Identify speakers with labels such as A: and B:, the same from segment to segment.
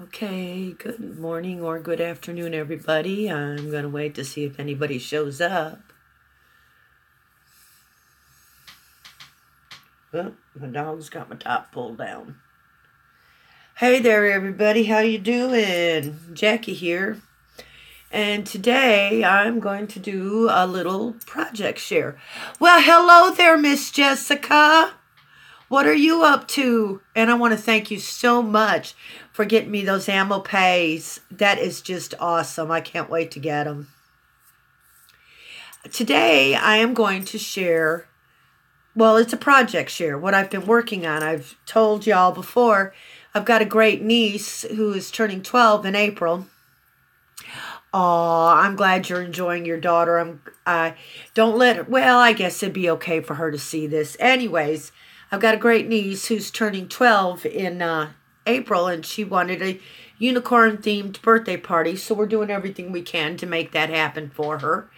A: Okay, good morning or good afternoon, everybody. I'm going to wait to see if anybody shows up. Oh, my dog's got my top pulled down. Hey there, everybody. How you doing? Jackie here. And today I'm going to do a little project share. Well, hello there, Miss Jessica. What are you up to? And I want to thank you so much for getting me those ammo pays. That is just awesome. I can't wait to get them. Today I am going to share, well, it's a project share, what I've been working on. I've told y'all before, I've got a great niece who is turning 12 in April. Oh, I'm glad you're enjoying your daughter. Don't let her, well, I guess it'd be okay for her to see this. Anyways, I've got a great niece who's turning 12 in April, and she wanted a unicorn-themed birthday party, so we're doing everything we can to make that happen for her.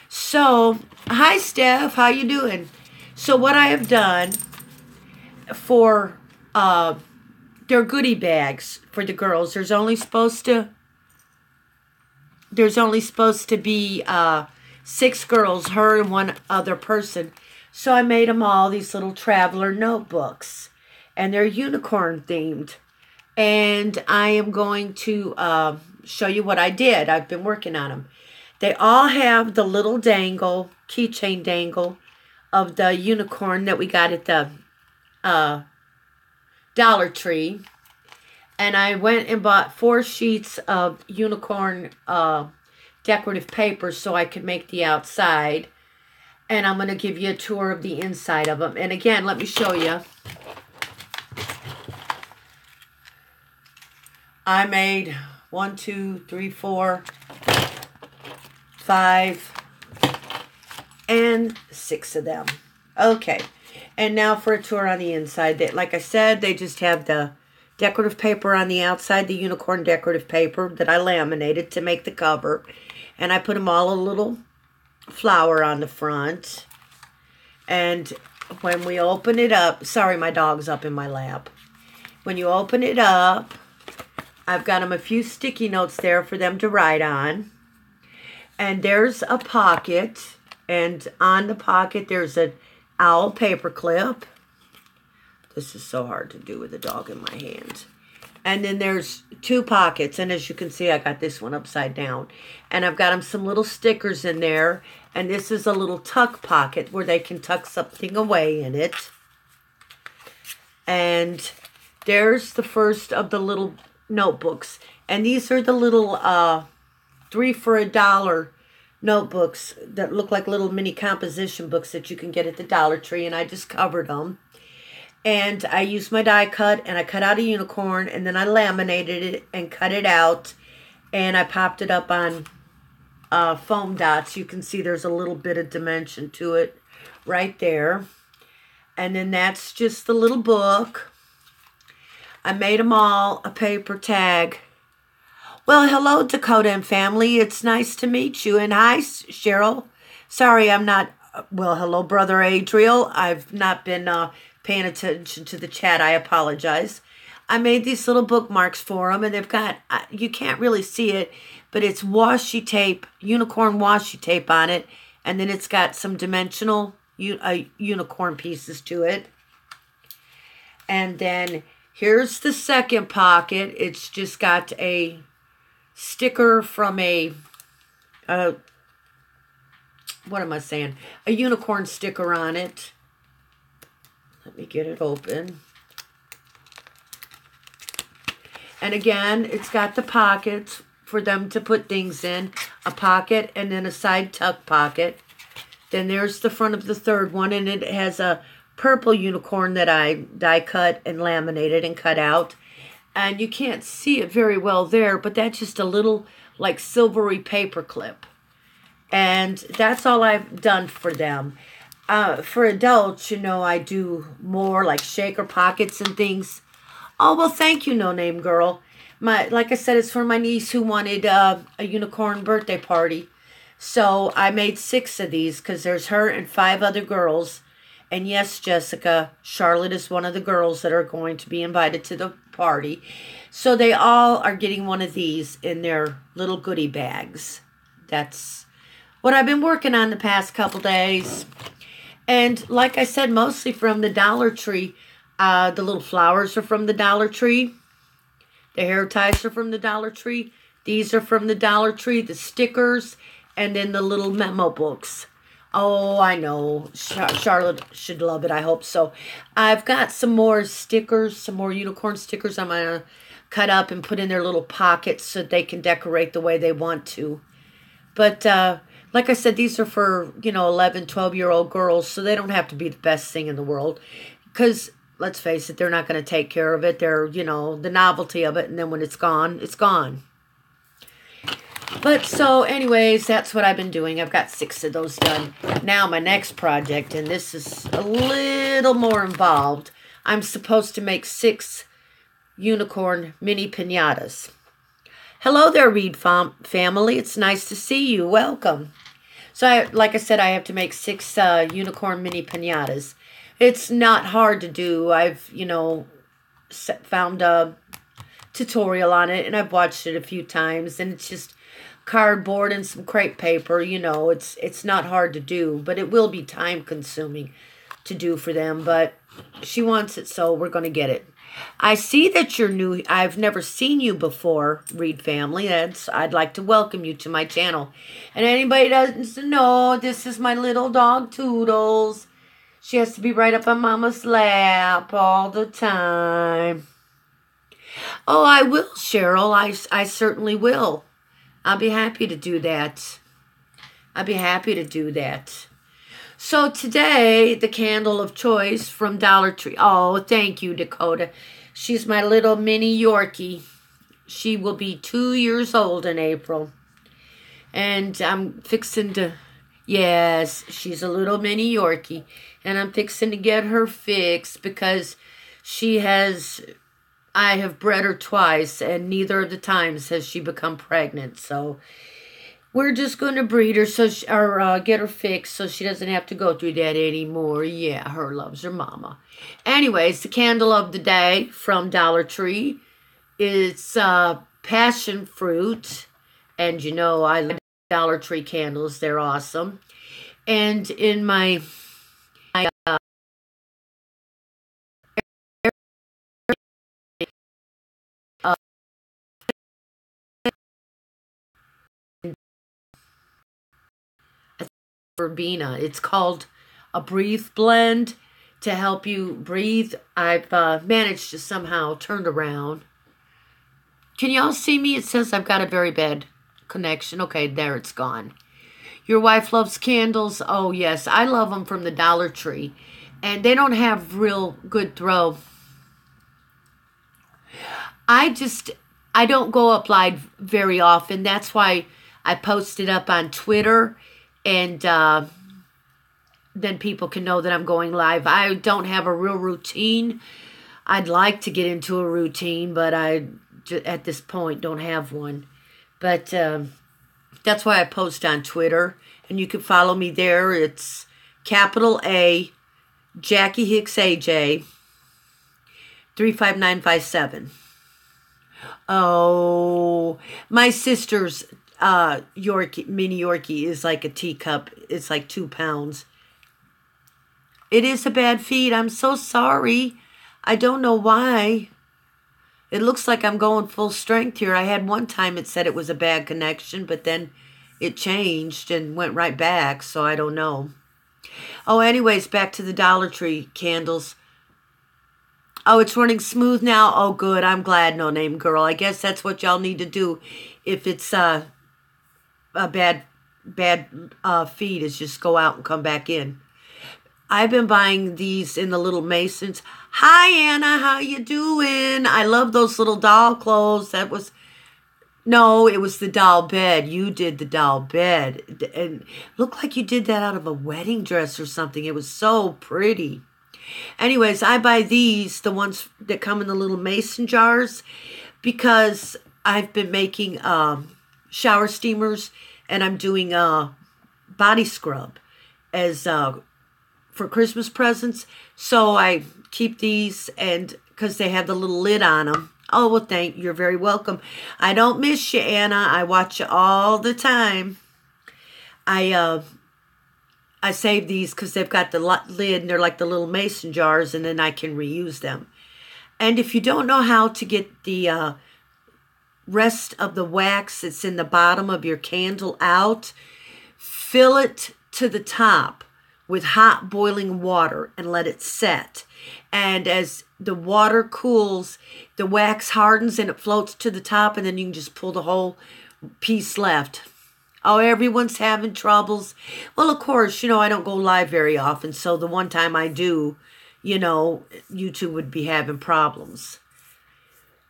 A: So, hi, Steph. How you doing? So what I have done for their goodie bags for the girls, there's only supposed to be 6 girls, her and one other person. So I made them all these little traveler notebooks, and they're unicorn themed. And I am going to show you what I did. I've been working on them. They all have the little dangle, keychain dangle of the unicorn that we got at the Dollar Tree. And I went and bought 4 sheets of unicorn decorative paper so I could make the outside. And I'm going to give you a tour of the inside of them. And again, let me show you. I made 1, 2, 3, 4, 5, and 6 of them. Okay. And now for a tour on the inside. Like I said, they just have the decorative paper on the outside, the unicorn decorative paper that I laminated to make the cover. And I put them all a little flower on the front. And when we open it up, sorry, my dog's up in my lap. When you open it up, I've got them a few sticky notes there for them to write on. And there's a pocket. And on the pocket, there's an owl paper clip. This is so hard to do with a dog in my hand. And then there's 2 pockets. And as you can see, I got this one upside down. And I've got them some little stickers in there. And this is a little tuck pocket where they can tuck something away in it. And there's the first of the little notebooks. And these are the little 3 for $1 notebooks that look like little mini composition books that you can get at the Dollar Tree. And I just covered them. And I used my die cut, and I cut out a unicorn, and then I laminated it and cut it out, and I popped it up on foam dots. You can see there's a little bit of dimension to it right there. And then that's just the little book. I made them all a paper tag. Well, hello, Dakota and family. It's nice to meet you. And hi, Cheryl. Sorry, I'm not, well, hello, Brother Adriel. I've not been paying attention to the chat. I apologize. I made these little bookmarks for them, and they've got, you can't really see it, but it's washi tape, unicorn washi tape on it, and then it's got some dimensional unicorn pieces to it. And then here's the second pocket. It's just got a sticker from a, what am I saying? A unicorn sticker on it. Let me get it open. And again, it's got the pockets for them to put things in. A pocket and then a side tuck pocket. Then there's the front of the third one, and it has a purple unicorn that I die cut and laminated and cut out. And you can't see it very well there, but that's just a little like silvery paper clip. And that's all I've done for them. For adults, you know, I do more like shaker pockets and things. Oh, well, thank you, No Name Girl. Like I said, it's for my niece who wanted a unicorn birthday party. So I made 6 of these because there's her and 5 other girls. And yes, Jessica, Charlotte is one of the girls that are going to be invited to the party. So they all are getting one of these in their little goodie bags. That's what I've been working on the past couple days. And like I said, mostly from the Dollar Tree. The little flowers are from the Dollar Tree. The hair ties are from the Dollar Tree. These are from the Dollar Tree. The stickers. And then the little memo books. Oh, I know. Charlotte should love it. I hope so. I've got some more stickers. Some more unicorn stickers I'm going to cut up and put in their little pockets so they can decorate the way they want to. But like I said, these are for, 11, 12-year-old girls, so they don't have to be the best thing in the world. Because, let's face it, they're not going to take care of it. They're, the novelty of it, and then when it's gone, it's gone. But so, anyways, that's what I've been doing. I've got 6 of those done. Now, my next project, and this is a little more involved. I'm supposed to make 6 unicorn mini piñatas. Hello there, Reed family. It's nice to see you. Welcome. So, like I said, I have to make 6 unicorn mini piñatas. It's not hard to do. I've, found a tutorial on it, and I've watched it a few times, and it's just cardboard and some crepe paper. It's not hard to do, but it will be time consuming to do for them. But she wants it, so we're going to get it. I see that you're new. I've never seen you before, Reed family. I'd like to welcome you to my channel. And anybody doesn't know, this is my little dog, Toodles. She has to be right up on Mama's lap all the time. Oh, I will, Cheryl. I certainly will. I'll be happy to do that. So today, the candle of choice from Dollar Tree. Oh, thank you, Dakota. She's my little mini Yorkie. She will be 2 years old in April. And I'm fixing to... Yes, she's a little mini Yorkie. And I'm fixing to get her fixed because I have bred her twice, and neither of the times has she become pregnant. So... we're just going to breed her or get her fixed so she doesn't have to go through that anymore. Yeah, her loves her mama. Anyways, the candle of the day from Dollar Tree is passion fruit. And I love Dollar Tree candles. They're awesome. And in my verbena. It's called a breathe blend to help you breathe. I've managed to somehow turn around. Can y'all see me? It says I've got a very bad connection. Okay, there it's gone. Your wife loves candles. Oh, yes. I love them from the Dollar Tree. And they don't have real good throw. I don't go up live very often. That's why I post it up on Twitter. And then people can know that I'm going live. I don't have a real routine. I'd like to get into a routine, but I, at this point, don't have one. But that's why I post on Twitter. And you can follow me there. It's capital A, Jackie Hicks AJ, 35957. Oh, my sister's mini Yorkie is like a teacup. It's like 2 pounds. It is a bad feed. I'm so sorry. I don't know why. It looks like I'm going full strength here. I had one time it said it was a bad connection, but then it changed and went right back, so I don't know. Oh, anyways, back to the Dollar Tree candles. Oh, it's running smooth now? Oh, good. I'm glad, No Name Girl. I guess that's what y'all need to do if it's a bad feed, is just go out and come back in. I've been buying these in the little Masons. Hi, Anna. How you doing? I love those little doll clothes. No, it was the doll bed. You did the doll bed. And looked like you did that out of a wedding dress or something. It was so pretty. Anyways, I buy these, the ones that come in the little mason jars, because I've been making shower steamers, and I'm doing body scrub as for Christmas presents. So I keep these, and because they have the little lid on them. Oh, well, you're very welcome. I don't miss you, Anna. I watch you all the time. I save these because they've got the lid, and they're like the little mason jars, and then I can reuse them. And if you don't know how to get the rest of the wax that's in the bottom of your candle out, fill it to the top with hot boiling water and let it set. And as the water cools, the wax hardens and it floats to the top, and then you can just pull the whole piece left. Oh, everyone's having troubles. Well, of course, I don't go live very often, so the one time I do, YouTube would be having problems.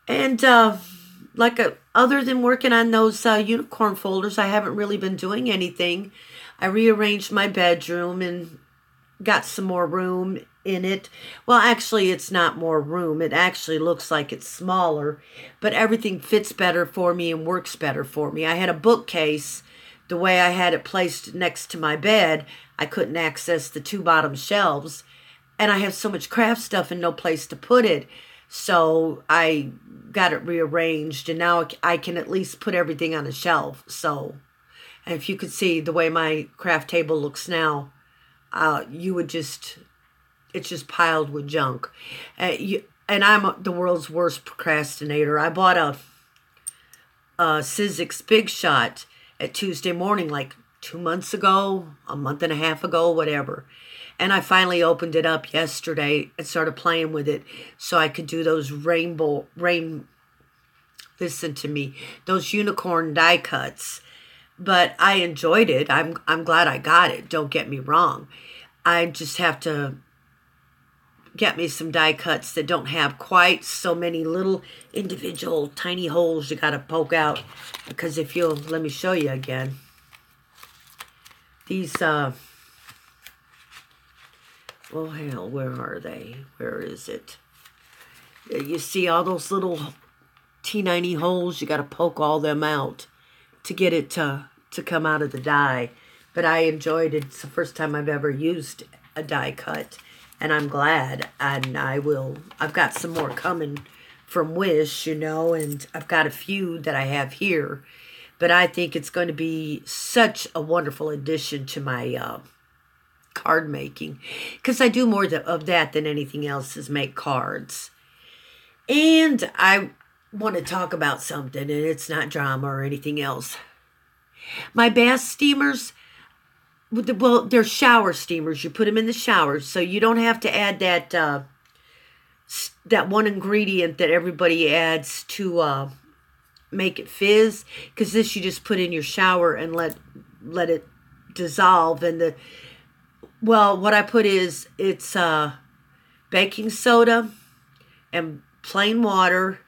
A: And other than working on those unicorn folders, I haven't really been doing anything. I rearranged my bedroom and got some more room in it. Well, actually, it's not more room. It actually looks like it's smaller, but everything fits better for me and works better for me. I had a bookcase. The way I had it placed next to my bed, I couldn't access the two bottom shelves, and I have so much craft stuff and no place to put it. So I got it rearranged, and now I can at least put everything on a shelf. So, and if you could see the way my craft table looks now, you would it's just piled with junk. And I'm the world's worst procrastinator. I bought a Sizzix Big Shot at Tuesday morning, like 2 months ago, a month and a half ago, whatever. And I finally opened it up yesterday and started playing with it so I could do those listen to me, those unicorn die cuts. But I enjoyed it. I'm glad I got it. Don't get me wrong. I just have to get me some die cuts that don't have quite so many little individual tiny holes you got to poke out. Because if you'll, let me show you again. These, well, hell, where are they? Where is it? You see all those little teeny holes? You got to poke all them out to get it to come out of the die. But I enjoyed it. It's the first time I've ever used a die cut. And I'm glad. And I've got some more coming from Wish, and I've got a few that I have here. But I think it's going to be such a wonderful addition to my card making. Because I do more of that than anything else is make cards. And I want to talk about something, and it's not drama or anything else. My bath steamers, well, they're shower steamers. You put them in the shower, so you don't have to add that one ingredient that everybody adds to make it fizz. Because this you just put in your shower and let it dissolve. And what I put is it's baking soda and plain water,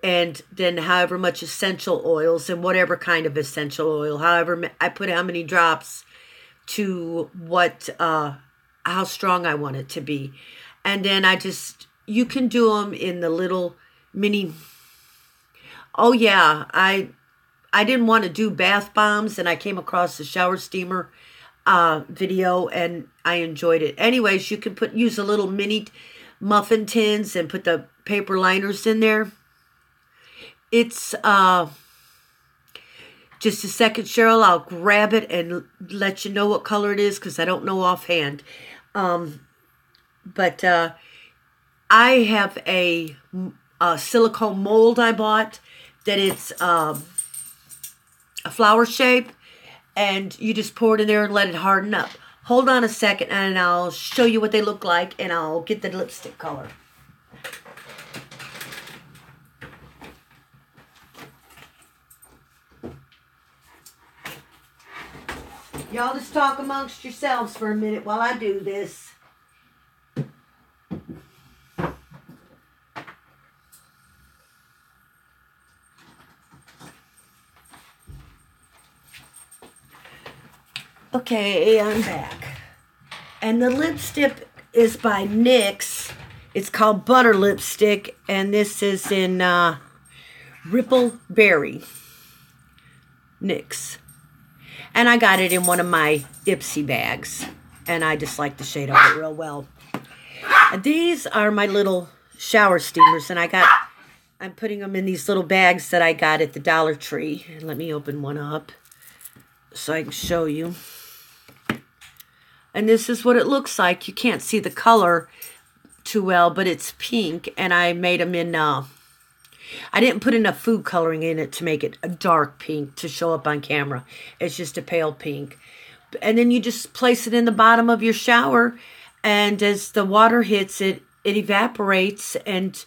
A: and then however much essential oils and whatever kind of essential oil. However, I put how many drops to how strong I want it to be. And then you can do them in the little mini. Oh yeah, I didn't want to do bath bombs, and I came across the shower steamer video, and I enjoyed it. Anyways, you can use a little mini muffin tins and put the paper liners in there. It's just a second, Cheryl. I'll grab it and let you know what color it is because I don't know offhand. But I have a silicone mold I bought that it's a flower shape, and you just pour it in there and let it harden up. Hold on a second, and I'll show you what they look like, and I'll get the lipstick color. Y'all just talk amongst yourselves for a minute while I do this. Okay, I'm back. And the lipstick is by NYX. It's called Butter Lipstick, and this is in Ripple Berry. NYX. And I got it in one of my Ipsy bags. And I just like the shade of it real well. And these are my little shower steamers. And I'm putting them in these little bags that I got at the Dollar Tree. And let me open one up so I can show you. And this is what it looks like. You can't see the color too well, but it's pink. And I made them in, I didn't put enough food coloring in it to make it a dark pink to show up on camera. It's just a pale pink. And then you just place it in the bottom of your shower. And as the water hits it, it evaporates and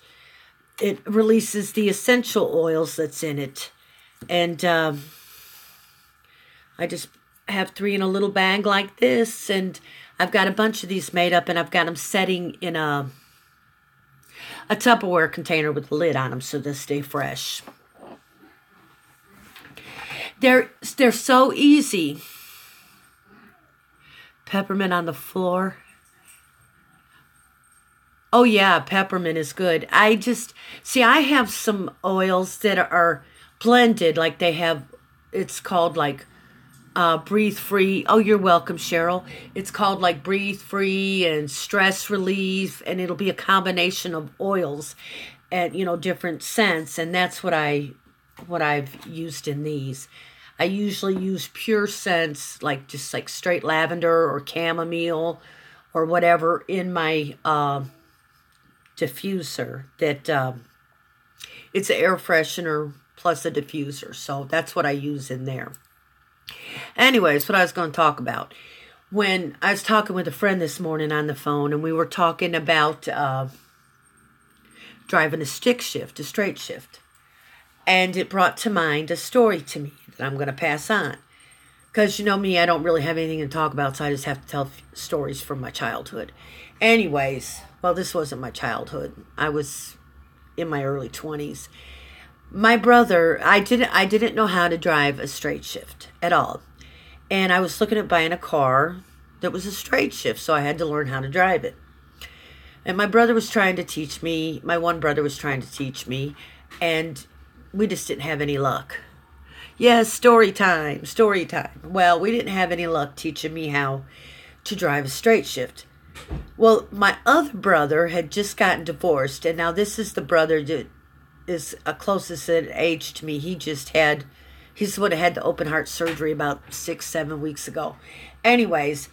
A: it releases the essential oils that's in it. And I just have 3 in a little bag like this. And I've got a bunch of these made up, and I've got them setting in a Tupperware container with a lid on them so they'll stay fresh. They're so easy. Peppermint on the floor. Oh yeah, peppermint is good. I have some oils that are blended, like they have, it's called like Breathe Free. Oh, you're welcome, Cheryl. It's called like Breathe Free and Stress Relief, and it'll be a combination of oils and, different scents, and that's what I've used in these. I usually use pure scents, like just like straight lavender or chamomile or whatever in my diffuser. That it's an air freshener plus a diffuser, so that's what I use in there. Anyways, what I was going to talk about. When I was talking with a friend this morning on the phone, and we were talking about driving a straight shift. And it brought to mind a story to me that I'm going to pass on. Because you know me, I don't really have anything to talk about, so I just have to tell stories from my childhood. Anyways, well, this wasn't my childhood. I was in my early 20s. My brother, I didn't know how to drive a straight shift at all. And I was looking at buying a car that was a straight shift, so I had to learn how to drive it. And my brother was trying to teach me, my one brother was trying to teach me, and we just didn't have any luck. Yes, story time. Well, we didn't have any luck teaching me how to drive a straight shift. Well, my other brother had just gotten divorced, and now this is the brother that is closest in age to me. He's the one that had the open heart surgery about 6-7 weeks ago. Anyways,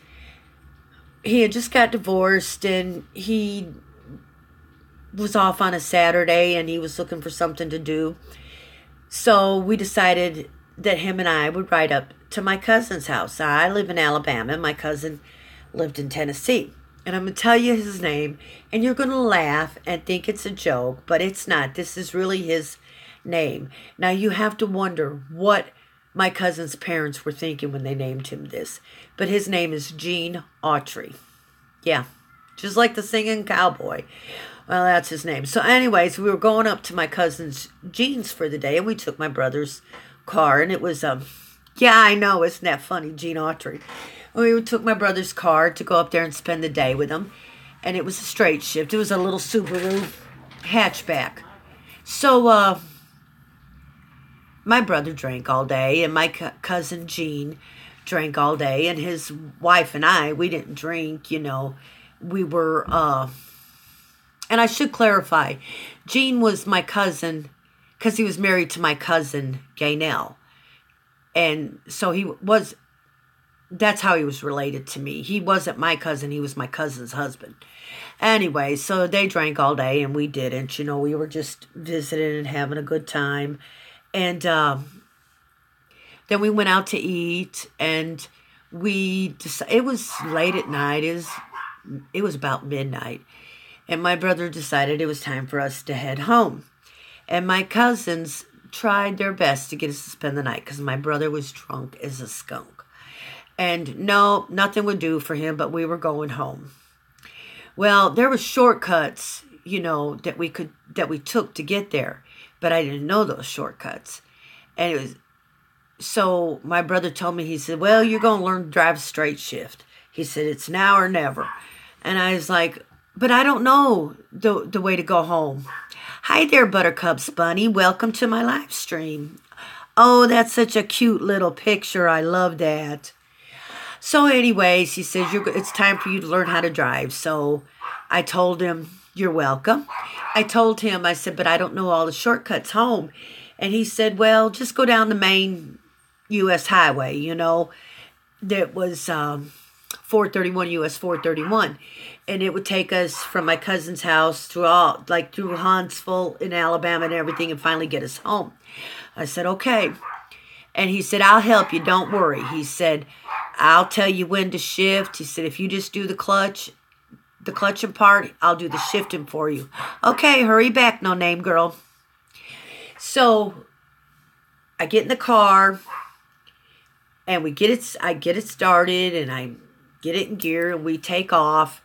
A: he had just got divorced, and he was off on a Saturday, and he was looking for something to do. So we decided that him and I would ride up to my cousin's house. I live in Alabama, and my cousin lived in Tennessee. And I'm going to tell you his name, and you're going to laugh and think it's a joke, but it's not. This is really his name. Now, you have to wonder what my cousin's parents were thinking when they named him this. But his name is Gene Autry. Yeah, just like the singing cowboy. Well, that's his name. So anyways, we were going up to my cousin's Gene's for the day, and we took my brother's car, and it was, yeah, I know, isn't that funny, Gene Autry. We took my brother's car to go up there and spend the day with him, and it was a straight shift. It was a little Subaru hatchback. So, my brother drank all day, and my cousin Gene drank all day, and his wife and I, we didn't drink, we were, and I should clarify, Gene was my cousin because he was married to my cousin Gaynell, and so that's how he was related to me. He wasn't my cousin, he was my cousin's husband. Anyway, so they drank all day, and we didn't, we were just visiting and having a good time. And then we went out to eat, and it was late at night. It was about midnight. And my brother decided it was time for us to head home. And my cousins tried their best to get us to spend the night because my brother was drunk as a skunk. And no, nothing would do for him, but we were going home. Well, there were shortcuts, that we took to get there. But I didn't know those shortcuts. And so my brother told me, he said, well, you're going to learn to drive a straight shift. He said, it's now or never. And I was like, but I don't know the way to go home. Hi there, Buttercups Bunny. Welcome to my live stream. Oh, that's such a cute little picture. I love that. So anyways, he says, it's time for you to learn how to drive. So I told him, you're welcome. I told him, I said, but I don't know all the shortcuts home. And he said, well, just go down the main U.S. highway, That was 431 U.S. 431. And it would take us from my cousin's house through Huntsville in Alabama and everything and finally get us home. I said, okay. And he said, I'll help you. Don't worry. He said, I'll tell you when to shift. He said, if you just do the clutching part, I'll do the shifting for you. Okay, hurry back, no name girl. So I get in the car and I get it started and I get it in gear and we take off.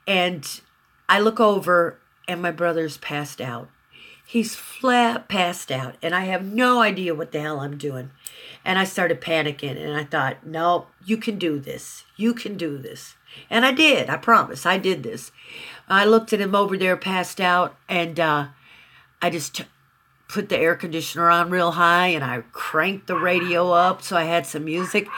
A: And I look over and my brother's passed out. He's flat passed out and I have no idea what the hell I'm doing. And I started panicking and I thought, no, you can do this. You can do this. And I did. I promise. I did this. I looked at him over there passed out and I just put the air conditioner on real high and I cranked the radio up so I had some music.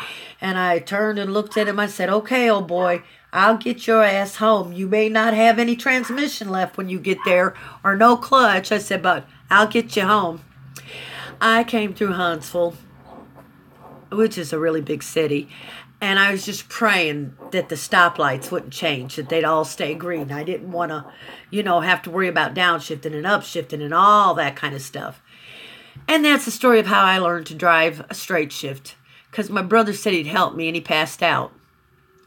A: And I turned and looked at him. I said, okay, old boy, I'll get your ass home. You may not have any transmission left when you get there or no clutch. I said, but I'll get you home. I came through Huntsville, which is a really big city, and I was just praying that the stoplights wouldn't change, that they'd all stay green. I didn't want to, have to worry about downshifting and upshifting and all that kind of stuff. And that's the story of how I learned to drive a straight shift, because my brother said he'd help me and he passed out,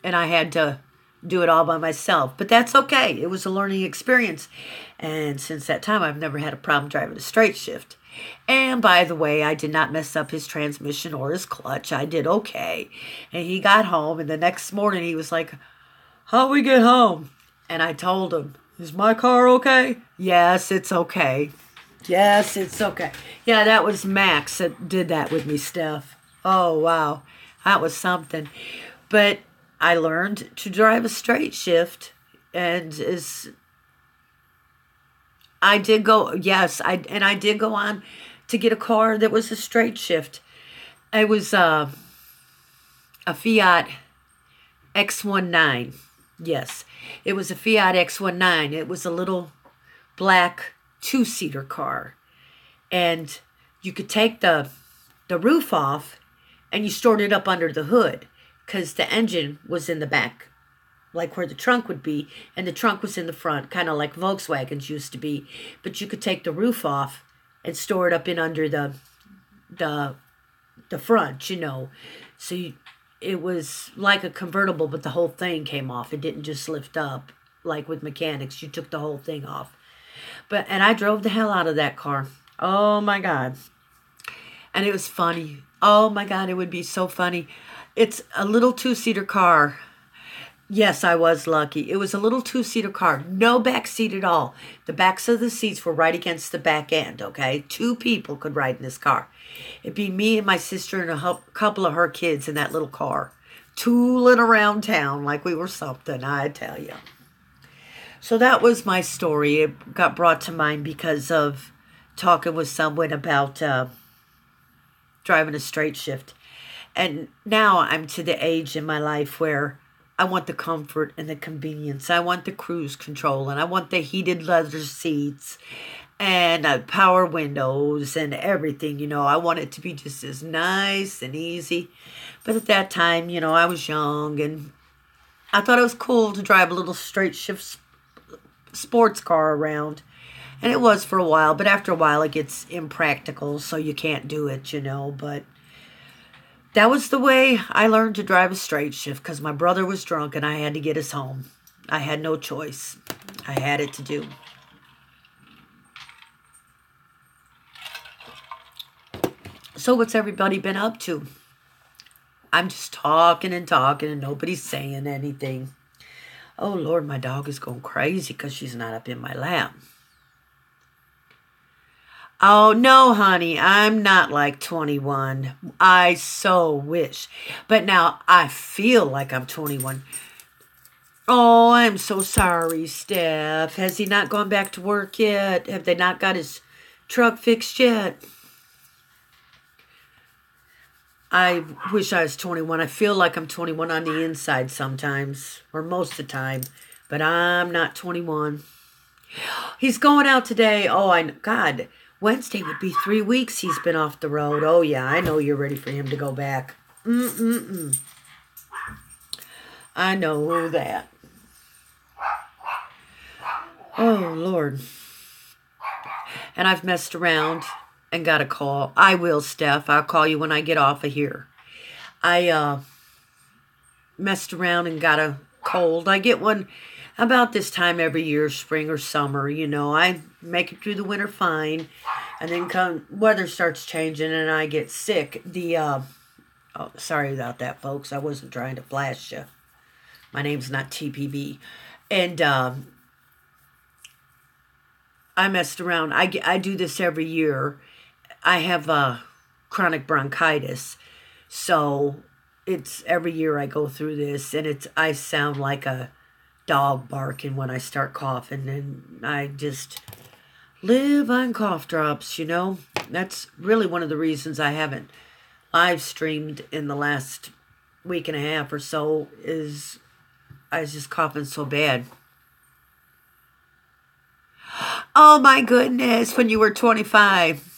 A: and I had to do it all by myself. But that's okay. It was a learning experience. And since that time, I've never had a problem driving a straight shift. And by the way, I did not mess up his transmission or his clutch. I did okay. And he got home, and the next morning he was like, how'd we get home? And I told him, is my car okay? Yes, it's okay. Yes, it's okay. Yeah, that was Max that did that with me, Steph. Oh, wow. That was something. But I learned to drive a straight shift, and I did go on to get a car that was a straight shift. It was a Fiat X19. Yes, it was a Fiat X19. It was a little black two-seater car, and you could take the roof off, and you stored it up under the hood, because the engine was in the back, like where the trunk would be, and the trunk was in the front, kind of like Volkswagens used to be. But you could take the roof off and store it up in under the front, So it was like a convertible, but the whole thing came off. It didn't just lift up like with mechanics. You took the whole thing off. And I drove the hell out of that car. Oh my God. And it was funny. Oh my God, it would be so funny. It's a little two-seater car. Yes, I was lucky. It was a little two-seater car. No back seat at all. The backs of the seats were right against the back end, okay? 2 people could ride in this car. It'd be me and my sister and a couple of her kids in that little car. Tooling around town like we were something, I tell you. So that was my story. It got brought to mind because of talking with someone about driving a straight shift. And now I'm to the age in my life where I want the comfort and the convenience. I want the cruise control, and I want the heated leather seats and power windows and everything. I want it to be just as nice and easy. But at that time, I was young, and I thought it was cool to drive a little straight shift sports car around. And it was for a while, but after a while it gets impractical, so you can't do it, But that was the way I learned to drive a straight shift, because my brother was drunk and I had to get us home. I had no choice. I had it to do. So what's everybody been up to? I'm just talking and nobody's saying anything. Oh, Lord, my dog is going crazy because she's not up in my lap. Oh, no, honey, I'm not like 21. I so wish. But now I feel like I'm 21. Oh, I'm so sorry, Steph. Has he not gone back to work yet? Have they not got his truck fixed yet? I wish I was 21. I feel like I'm 21 on the inside sometimes, or most of the time, but I'm not 21. He's going out today. Oh, God, Wednesday would be 3 weeks he's been off the road. Oh, yeah, I know you're ready for him to go back. I know that. Oh, Lord. And I've messed around and got a call. I will, Steph. I'll call you when I get off of here. I messed around and got a cold. I get one about this time every year, spring or summer. You know, I make it through the winter fine. And then weather starts changing and I get sick. Oh, sorry about that, folks. I wasn't trying to flash you. My name's not TPB. And I messed around. I do this every year. I have chronic bronchitis. So it's every year I go through this. And I sound like a dog barking when I start coughing. And I just live on cough drops, you know. That's really one of the reasons I haven't live streamed in the last week and a half or so is I was just coughing so bad. Oh my goodness, when you were 25.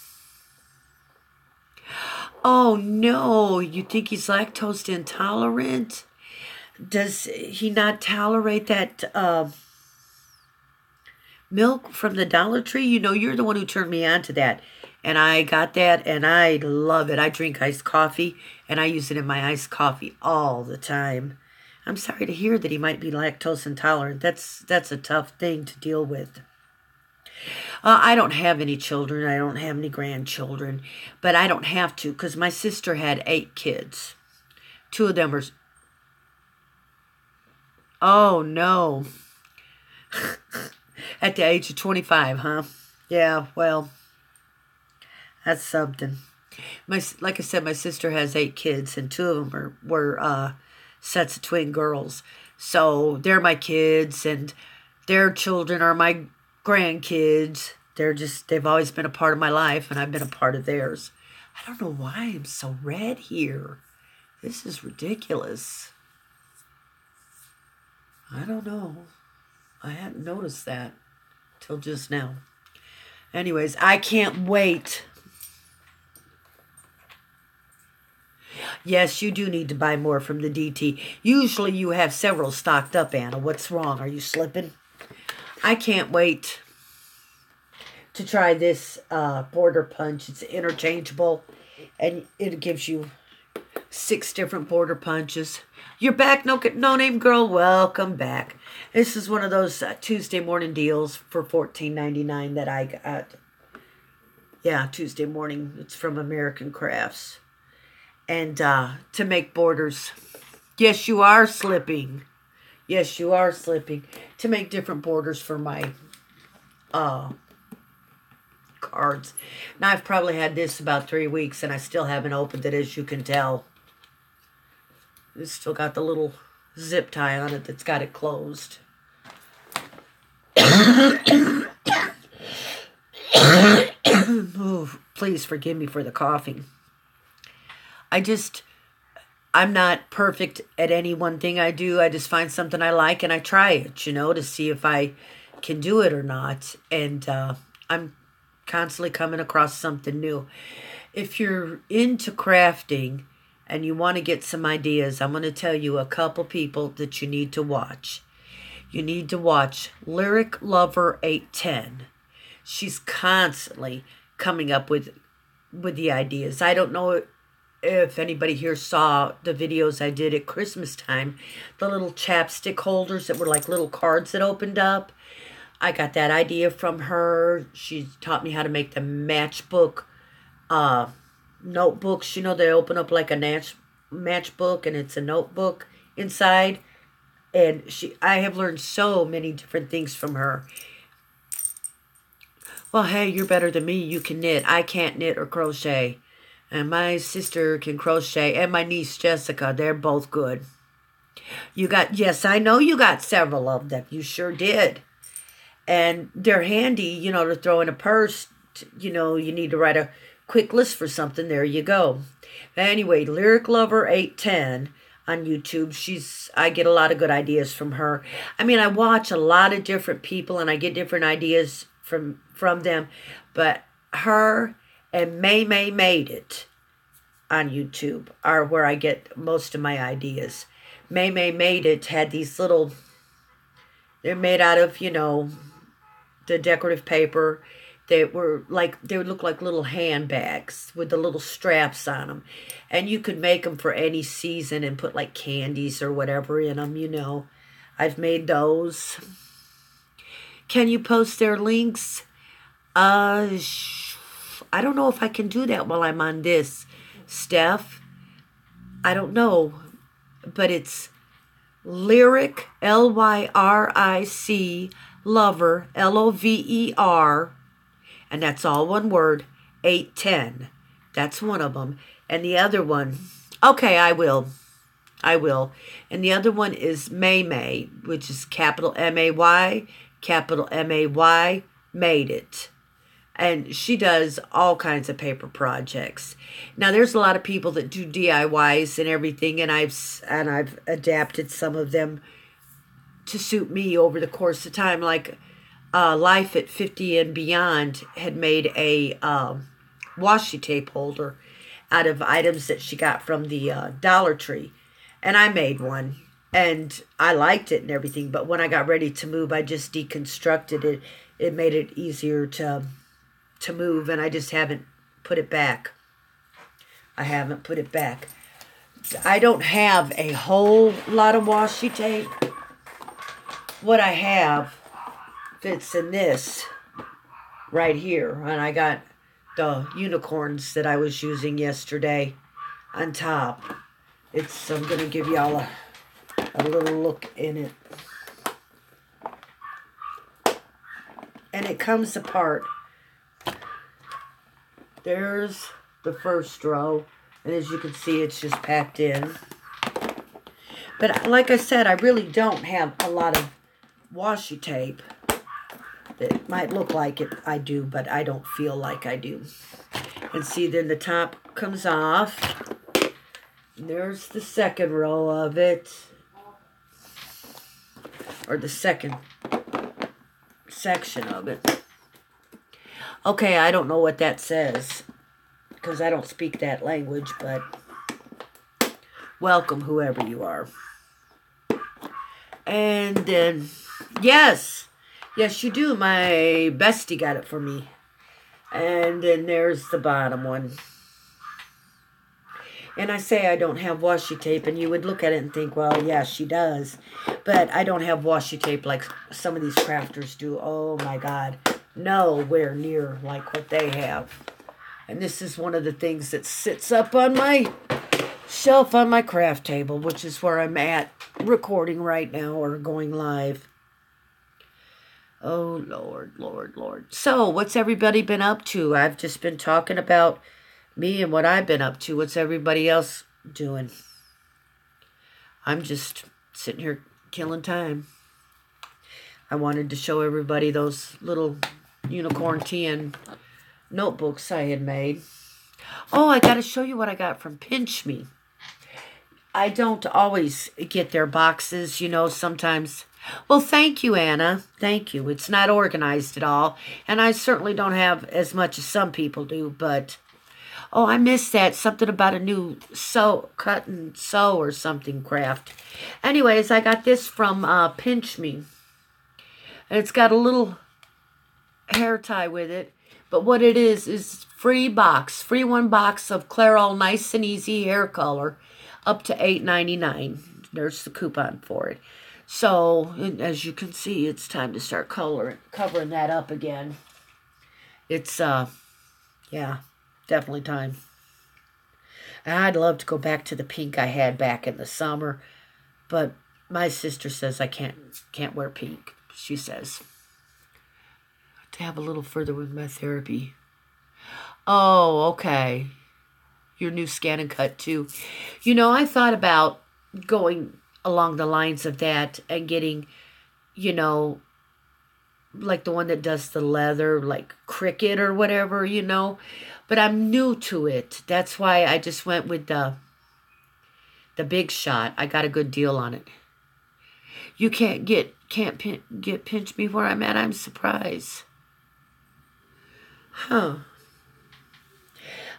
A: Oh no, you think he's lactose intolerant? Does he not tolerate that milk from the Dollar Tree? You know, you're the one who turned me on to that. And I got that and I love it. I drink iced coffee and I use it in my iced coffee all the time. I'm sorry to hear that he might be lactose intolerant. That's a tough thing to deal with. I don't have any children. I don't have any grandchildren. But I don't have to because my sister had 8 kids. 2 of them are... Oh, no. At the age of 25, huh? Yeah, well, that's something. Like I said, my sister has 8 kids, and 2 of them were sets of twin girls. So they're my kids, and their children are my grandkids. They've always been a part of my life, and I've been a part of theirs. I don't know why I'm so red here. This is ridiculous. I don't know. I hadn't noticed that till just now. Anyways, I can't wait. Yes, you do need to buy more from the DT. Usually you have several stocked up, Anna. What's wrong? Are you slipping? I can't wait to try this border punch. It's interchangeable, and it gives you 6 different border punches. You're back, no name girl. Welcome back. This is one of those Tuesday morning deals for $14.99 that I got. Yeah, Tuesday morning. It's from American Crafts. And to make borders. Yes, you are slipping. Yes, you are slipping. To make different borders for my cards. Now, I've probably had this about 3 weeks, and I still haven't opened it, as you can tell. It's still got the little zip tie on it that's got it closed. Oh, please forgive me for the coughing. I'm not perfect at any one thing I do. I just find something I like and I try it, you know, to see if I can do it or not. And I'm constantly coming across something new. If you're into crafting and you want to get some ideas, I'm going to tell you a couple people that you need to watch. You need to watch Lyric Lover 810. She's constantly coming up with the ideas. I don't know if anybody here saw the videos I did at Christmas time, the little chapstick holders that were like little cards that opened up. I got that idea from her. She taught me how to make the matchbook notebooks. You know, they open up like a matchbook and it's a notebook inside. And I have learned so many different things from her. Well, hey, you're better than me. You can knit. I can't knit or crochet. And my sister can crochet. And my niece, Jessica, they're both good. Yes, I know you got several of them. You sure did. And they're handy, you know, to throw in a purse. You know, you need to write quick list for something, there you go. Anyway, Lyric Lover 810 on YouTube. I get a lot of good ideas from her. I mean, I watch a lot of different people and I get different ideas from them, but her and May Made It on YouTube are where I get most of my ideas. May Made It had these little, they're made out of, the decorative paper. They would look like little handbags with the little straps on them. And you could make them for any season and put like candies or whatever in them, I've made those. Can you post their links? I don't know if I can do that while I'm on this, Steph. I don't know. But it's Lyric, Lyric, Lover, Lover, and that's all one word, 810. That's one of them. And the other one, okay, I will. And the other one is May, which is capital M-A-Y, capital M-A-Y, Made It. And she does all kinds of paper projects. Now, there's a lot of people that do DIYs and everything, and I've adapted some of them to suit me over the course of time. Like Life at 50 and Beyond had made a washi tape holder out of items that she got from the Dollar Tree. And I made one. And I liked it and everything. But when I got ready to move, I just deconstructed it. It made it easier to move. And I just haven't put it back. I don't have a whole lot of washi tape. What I have fits in this right here. And I got the unicorns that I was using yesterday on top. I'm going to give y'all a little look in it. And it comes apart. There's the first row. And as you can see, it's just packed in. But like I said, I really don't have a lot of washi tape. It might look like it, I do, but I don't feel like I do. And see, then the top comes off. And there's the second row of it. Or the second section of it. Okay, I don't know what that says, because I don't speak that language, but welcome, whoever you are. And then, yes, you do. My bestie got it for me. And then there's the bottom one. And I say I don't have washi tape, and you would look at it and think, well, yeah, she does. But I don't have washi tape like some of these crafters do. Oh, my God. Nowhere near like what they have. And this is one of the things that sits up on my shelf on my craft table, which is where I'm at recording right now or going live. Oh, Lord, Lord, Lord. So, what's everybody been up to? I've just been talking about me and what I've been up to. What's everybody else doing? I'm just sitting here killing time. I wanted to show everybody those little unicorn tin notebooks I had made. Oh, I got to show you what I got from Pinch Me. I don't always get their boxes, sometimes. Well, thank you, Anna. Thank you. It's not organized at all. And I certainly don't have as much as some people do, but oh, I missed that. Something about a new cut and sew or something craft. Anyways, I got this from Pinch Me. And it's got a little hair tie with it. But what it is free one box of Clairol Nice and Easy hair color up to $8.99. There's the coupon for it. So, as you can see, it's time to start covering that up again. It's, yeah, definitely time. And I'd love to go back to the pink I had back in the summer, but my sister says I can't wear pink. She says to have a little further with my therapy. Oh, okay. Your new scan and cut too. I thought about going along the lines of that and getting, like the one that does the leather, like Cricut or whatever, But I'm new to it. That's why I just went with the big shot. I got a good deal on it. You can't get pinch me where I'm at. I'm surprised. Huh.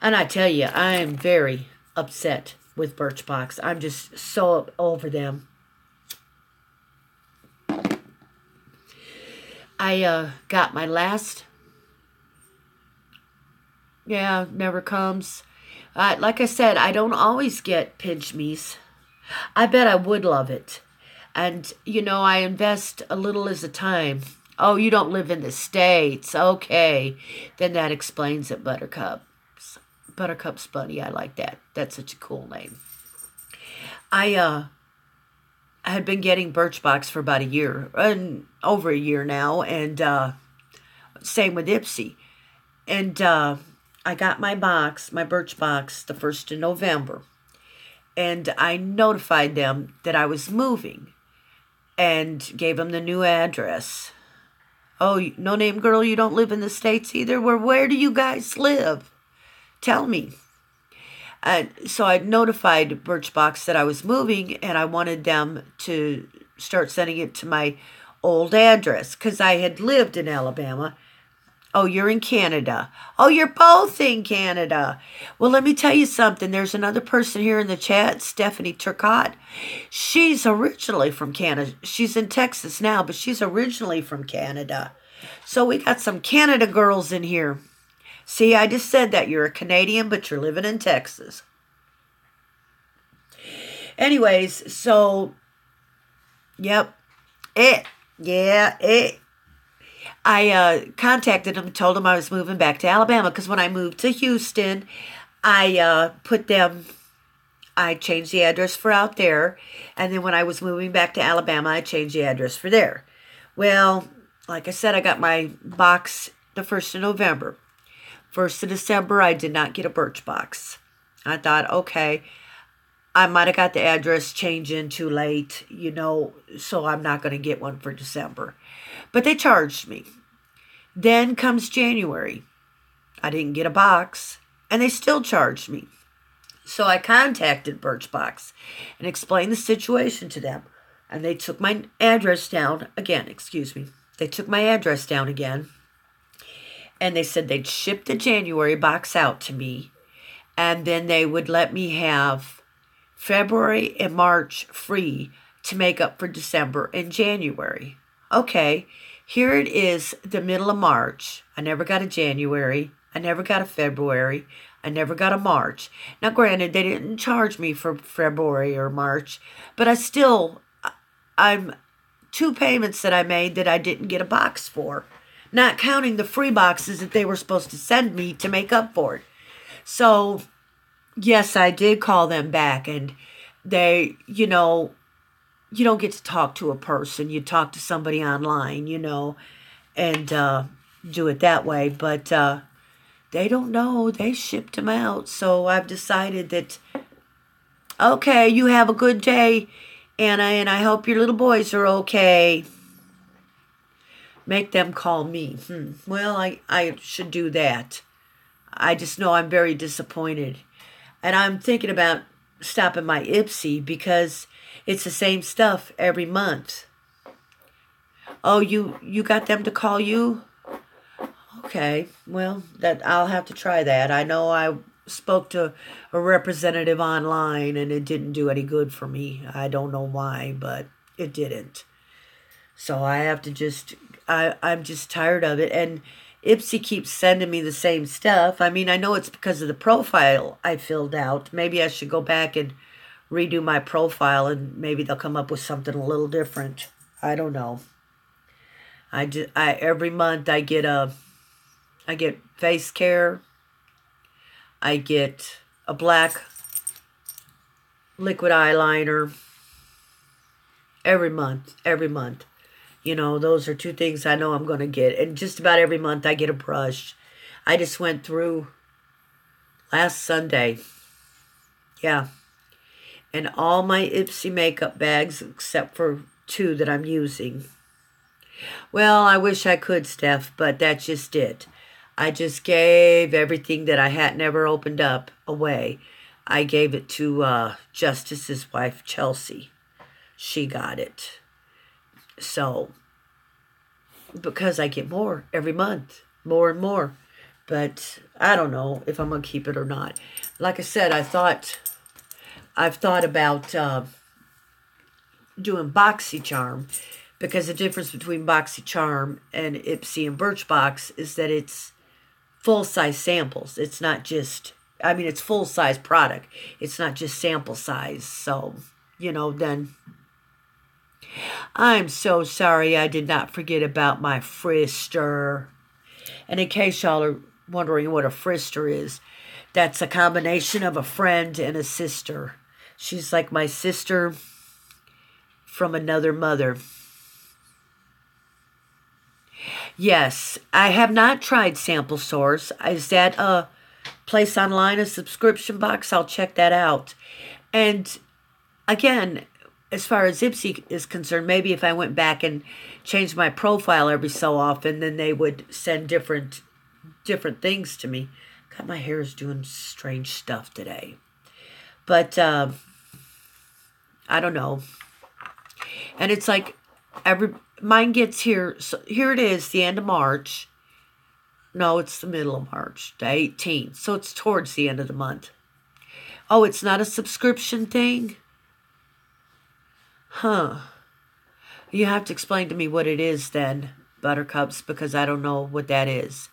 A: And I tell you, I am very upset with Birchbox. I'm just so over them. I got my last. Yeah, never comes. Like I said, I don't always get pinch me's. I bet I would love it. And, you know, I invest a little as a time. Oh, you don't live in the States. Okay. Then that explains it, Buttercup. Buttercup's Bunny. I like that. That's such a cool name. I had been getting Birchbox for about a year, and over a year now, and same with Ipsy. And I got my Birchbox, the 1st of November. And I notified them that I was moving and gave them the new address. Oh, no name girl, you don't live in the States either? Where do you guys live? Tell me. And so I notified Birchbox that I was moving, and I wanted them to start sending it to my old address because I had lived in Alabama. Oh, you're in Canada. Oh, you're both in Canada. Well, let me tell you something. There's another person here in the chat, Stephanie Turcotte. She's originally from Canada. She's in Texas now, but she's originally from Canada. So we got some Canada girls in here. See, I just said that. You're a Canadian, but you're living in Texas. Anyways, so, yep. I contacted them, told them I was moving back to Alabama, because when I moved to Houston, I changed the address for out there, and then when I was moving back to Alabama, I changed the address for there. Well, like I said, I got my box the 1st of November. 1st of December, I did not get a Birchbox. I thought, okay, I might have got the address changed in too late, you know, so I'm not going to get one for December. But they charged me. Then comes January. I didn't get a box, and they still charged me. So I contacted Birchbox and explained the situation to them. And they took my address down again. They took my address down again. And they said they'd ship the January box out to me. And then they would let me have February and March free to make up for December and January. Okay, here it is, the middle of March. I never got a January. I never got a February. I never got a March. Now, granted, they didn't charge me for February or March, but I'm 2 payments that I made that I didn't get a box for, not counting the free boxes that they were supposed to send me to make up for it. So, yes, I did call them back, and they, you know, you don't get to talk to a person. You talk to somebody online, you know, and do it that way. But they don't know. They shipped them out. So I've decided that, okay, you have a good day, Anna, and I hope your little boys are okay. Make them call me. Well, I should do that. I just know I'm very disappointed. And I'm thinking about stopping my Ipsy because it's the same stuff every month. Oh, you got them to call you? Okay, well, that I'll have to try that. I know I spoke to a representative online and it didn't do any good for me. I don't know why, but it didn't. So I have to I'm just tired of it. And Ipsy keeps sending me the same stuff. I mean, I know it's because of the profile I filled out. Maybe I should go back and redo my profile and maybe they'll come up with something a little different. I don't know. Every month I get face care. I get a black liquid eyeliner every month. You know, those are 2 things I know I'm going to get. And just about every month I get a brush. I just went through last Sunday. Yeah. And all my Ipsy makeup bags except for 2 that I'm using. Well, I wish I could, Steph, but that's just it. I just gave everything that I had never opened up away. I gave it to Justice's wife, Chelsea. She got it. So, because I get more every month, more and more. But I don't know if I'm going to keep it or not. Like I said, I've thought about doing BoxyCharm, because the difference between BoxyCharm and Ipsy and Birchbox is that it's full-size samples. It's not just, I mean, it's full-size product. It's not just sample size. So, then I'm so sorry I did not forget about my Frister. And in case y'all are wondering what a Frister is, that's a combination of a friend and a sister. She's like my sister from another mother. Yes, I have not tried Sample Source. Is that a place online, a subscription box? I'll check that out. And again, as far as Ipsy is concerned, maybe if I went back and changed my profile every so often, then they would send different things to me. God, my hair is doing strange stuff today. But I don't know. And it's like mine gets here. So here it is, the end of March. No, it's the middle of March, the 18th. So it's towards the end of the month. Oh, it's not a subscription thing? Huh. You have to explain to me what it is then, Buttercups, because I don't know what that is.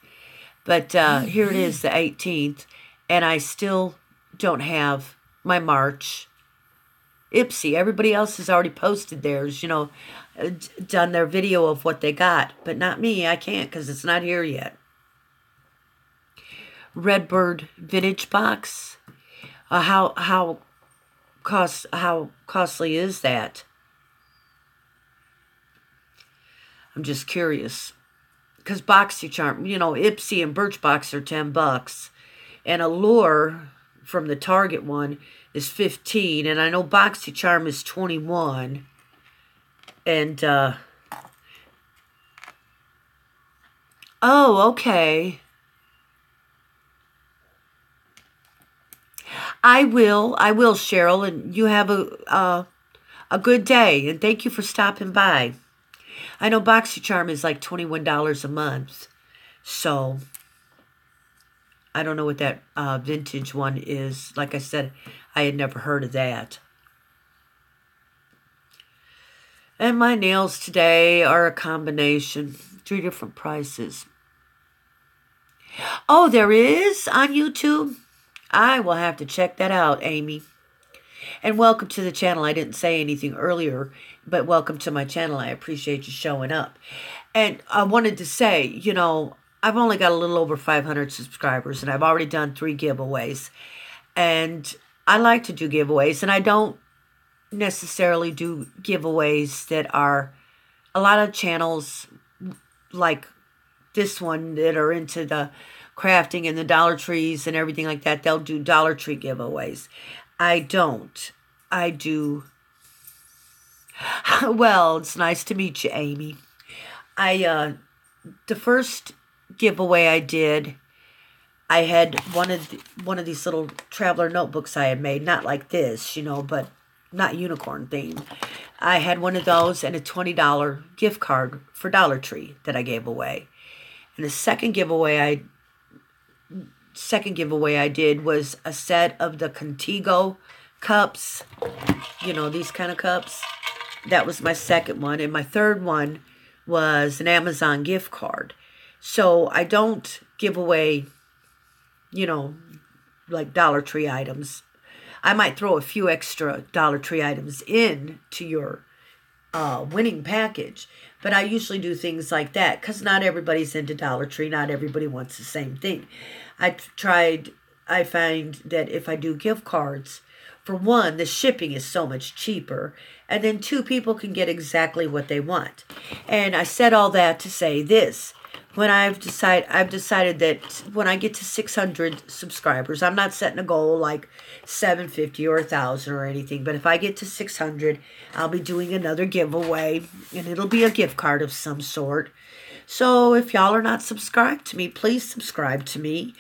A: But here it is, the 18th, and I still don't have my March Ipsy. Everybody else has already posted theirs, done their video of what they got, but not me. I can't because it's not here yet. Redbird Vintage Box. How costly is that? I'm just curious. Because BoxyCharm, Ipsy and Birchbox are $10. And Allure from the Target one is $15. And I know BoxyCharm is $21. And, oh, okay. I will, Cheryl, and you have a good day. And thank you for stopping by. I know BoxyCharm is like $21 a month. So, I don't know what that vintage one is. Like I said, I had never heard of that. And my nails today are a combination. 3 different prices. Oh, there is on YouTube? I will have to check that out, Amy. And welcome to the channel. I didn't say anything earlier, but welcome to my channel. I appreciate you showing up. And I wanted to say, I've only got a little over 500 subscribers, and I've already done 3 giveaways. And I like to do giveaways, and I don't necessarily do giveaways that are a lot of channels like this one that are into the crafting and the Dollar Trees and everything like that. They'll do Dollar Tree giveaways. I don't. I do. Well, it's nice to meet you, Amy. The first giveaway I did, I had one of these little traveler notebooks I had made, not like this, but not unicorn themed. I had one of those and a $20 gift card for Dollar Tree that I gave away. And the second giveaway I did was a set of the Contigo cups, these kind of cups. That was my second one. And my third one was an Amazon gift card. So I don't give away, like Dollar Tree items. I might throw a few extra Dollar Tree items in to your winning package. But I usually do things like that because not everybody's into Dollar Tree. Not everybody wants the same thing. I find that if I do gift cards, for one, the shipping is so much cheaper. And then 2, people can get exactly what they want. And I said all that to say this. When I've decided that when I get to 600 subscribers, I'm not setting a goal like 750 or 1,000 or anything. But if I get to 600, I'll be doing another giveaway. And it'll be a gift card of some sort. So if y'all are not subscribed to me, please subscribe to me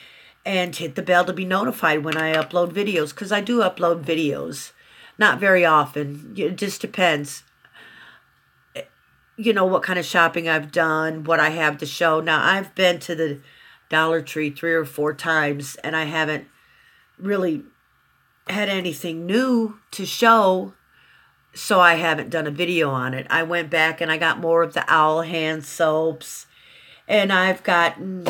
A: and hit the bell to be notified when I upload videos, because I do upload videos. Not very often. It just depends. You know, what kind of shopping I've done, what I have to show. Now, I've been to the Dollar Tree 3 or 4 times, and I haven't really had anything new to show, so I haven't done a video on it. I went back and I got more of the owl hand soaps, and I've gotten...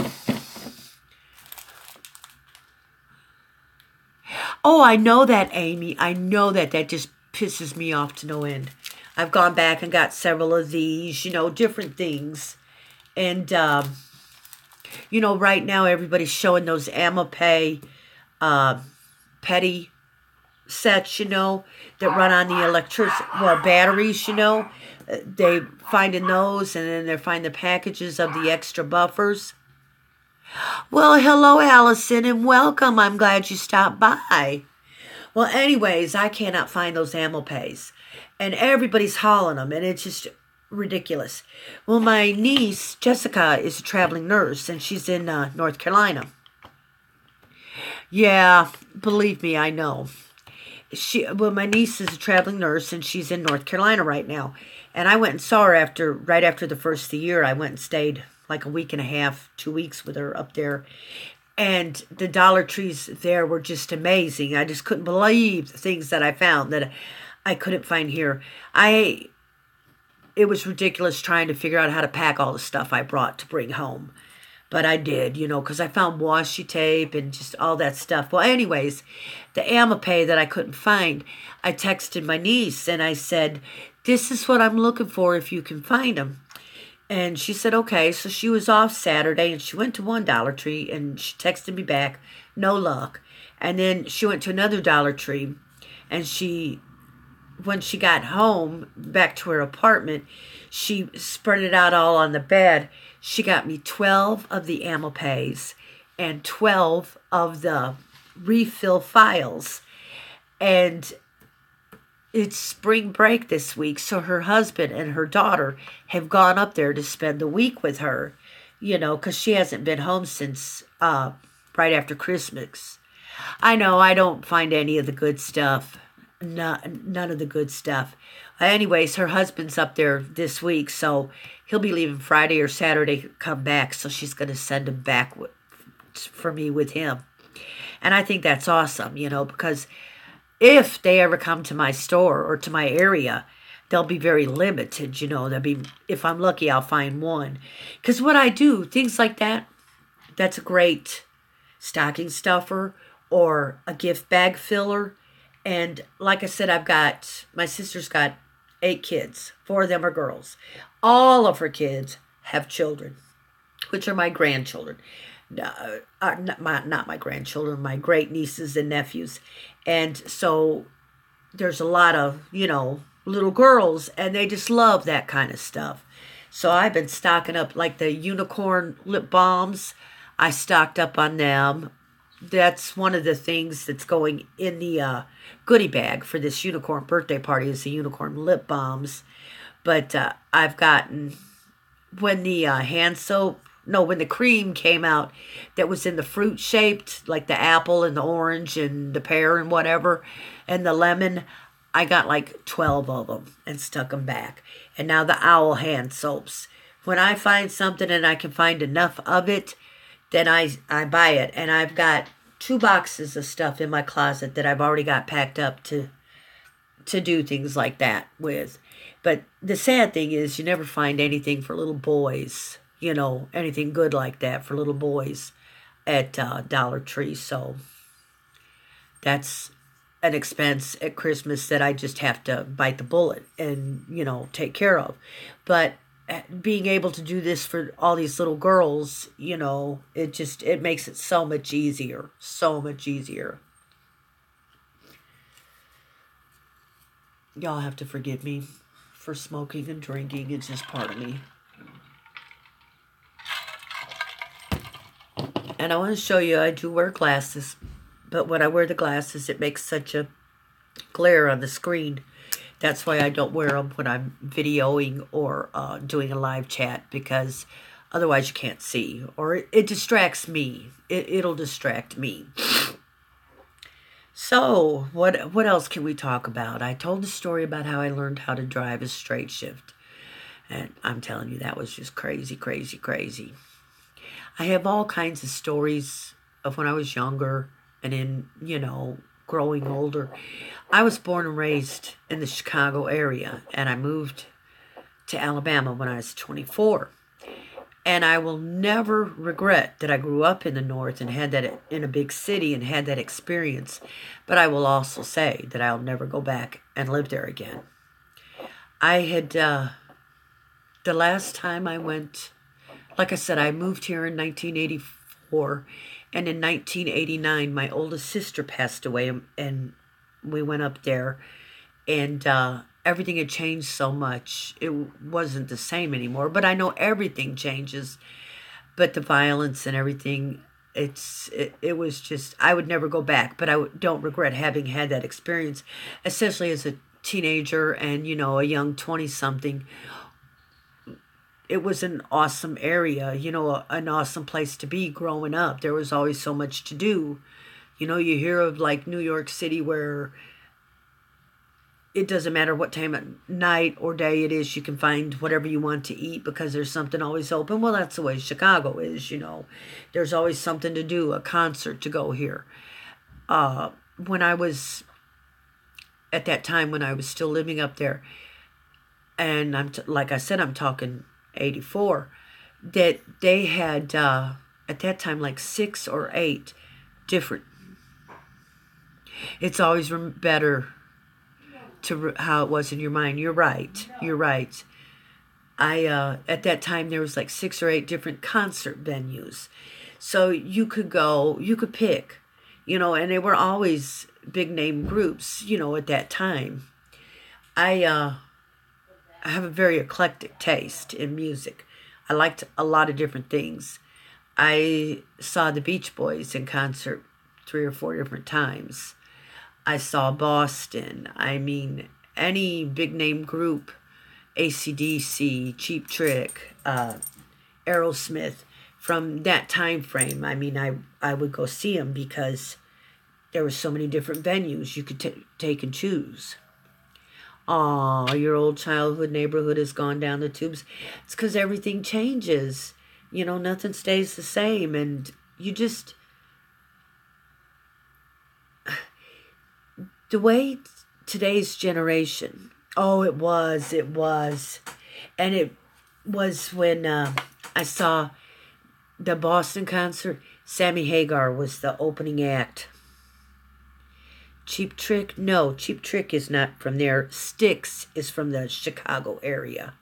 A: Oh, I know that, Amy. I know that. That just pisses me off to no end. I've gone back and got several of these, you know, different things. And, you know, right now everybody's showing those Amapay petty sets, you know, that run on the batteries, you know. They finding those, and then they're finding the packages of the extra buffers. Well, hello, Allison, and welcome. I'm glad you stopped by. Well, anyways, I cannot find those Amapays, and everybody's hauling them, and it's just ridiculous. Well, my niece, Jessica, is a traveling nurse, and she's in North Carolina. Yeah, believe me, I know. My niece is a traveling nurse, and she's in North Carolina right now. And I went and saw her right after the first of the year. I went and stayed like a week and a half, 2 weeks with her up there. And the Dollar Trees there were just amazing. I just couldn't believe the things that I found that I couldn't find here. It was ridiculous trying to figure out how to pack all the stuff I brought to bring home. But I did, you know, because I found washi tape and just all that stuff. Well, anyways, the Amapay that I couldn't find, I texted my niece and I said, this is what I'm looking for if you can find them. And she said, okay. So she was off Saturday, and she went to one Dollar Tree, and she texted me back, no luck. And then she went to another Dollar Tree, and when she got home, back to her apartment, she spread it out all on the bed. She got me 12 of the Amapays and 12 of the refill files. And it's spring break this week, so her husband and her daughter have gone up there to spend the week with her, you know, because she hasn't been home since right after Christmas. I know I don't find any of the good stuff, none of the good stuff. Anyways, her husband's up there this week, so he'll be leaving Friday or Saturday to come back, so she's going to send him back for me with him. And I think that's awesome, you know, because if they ever come to my store or to my area, they'll be very limited, you know. If I'm lucky, I'll find one. Because what I do, things like that, that's a great stocking stuffer or a gift bag filler. And like I said, my sister's got 8 kids. 4 of them are girls. All of her kids have children, which are my grandchildren. Not my grandchildren, my great nieces and nephews. And so there's a lot of, you know, little girls, and they just love that kind of stuff. So I've been stocking up, like the unicorn lip balms. I stocked up on them. That's one of the things that's going in the goodie bag for this unicorn birthday party is the unicorn lip balms. But I've gotten, when the when the cream came out that was in the fruit shaped, like the apple and the orange and the pear and whatever, and the lemon, I got like 12 of them and stuck them back. And now the owl hand soaps. When I find something and I can find enough of it, then I buy it. And I've got 2 boxes of stuff in my closet that I've already got packed up to do things like that with. But the sad thing is you never find anything for little boys, you know, anything good like that for little boys at Dollar Tree. So that's an expense at Christmas that I just have to bite the bullet and, you know, take care of. But being able to do this for all these little girls, you know, it makes it so much easier. So much easier. Y'all have to forgive me for smoking and drinking. It's just part of me. And I want to show you, I do wear glasses, but when I wear the glasses, it makes such a glare on the screen. That's why I don't wear them when I'm videoing or doing a live chat, because Otherwise, you can't see. Or it distracts me. It'll distract me. So, what else can we talk about? I told the story about how I learned how to drive a straight shift. And I'm telling you, that was just crazy, crazy, crazy. I have all kinds of stories of when I was younger and in, growing older. I was born and raised in the Chicago area, and I moved to Alabama when I was 24. And I will never regret that I grew up in the North and had that in a big city and had that experience. But I will also say that I'll never go back and live there again. I had, the last time I went, like I said, I moved here in 1984. And in 1989, my oldest sister passed away, and we went up there. And everything had changed so much. It wasn't the same anymore. But I know everything changes. But the violence and everything, it was just, I would never go back. But I don't regret having had that experience, especially as a teenager and, a young 20-something. It was an awesome area, an awesome place to be growing up. There was always so much to do. You hear of like New York City where it doesn't matter what time of night or day it is, you can find whatever you want to eat because there's something always open. Well, that's the way Chicago is, There's always something to do, a concert to go here. When I was, at that time when I was still living up there, and like I said, I'm talking 84, that they had, at that time, like 6 or 8 different. It's always better to how it was in your mind. You're right. At that time, there was like 6 or 8 different concert venues. So you could go, you could pick, and they were always big name groups, at that time. I have a very eclectic taste in music. I liked a lot of different things. I saw the Beach Boys in concert 3 or 4 different times. I saw Boston. I mean, any big name group, AC/DC, Cheap Trick, Aerosmith, from that time frame. I mean, I would go see them because there were so many different venues you could take and choose. Aw, your old childhood neighborhood has gone down the tubes. It's because everything changes. Nothing stays the same. And you just... The way today's generation... Oh, it was. And it was when I saw the Boston concert. Sammy Hagar was the opening act. Cheap Trick? No, Cheap Trick is not from there. Styx is from the Chicago area.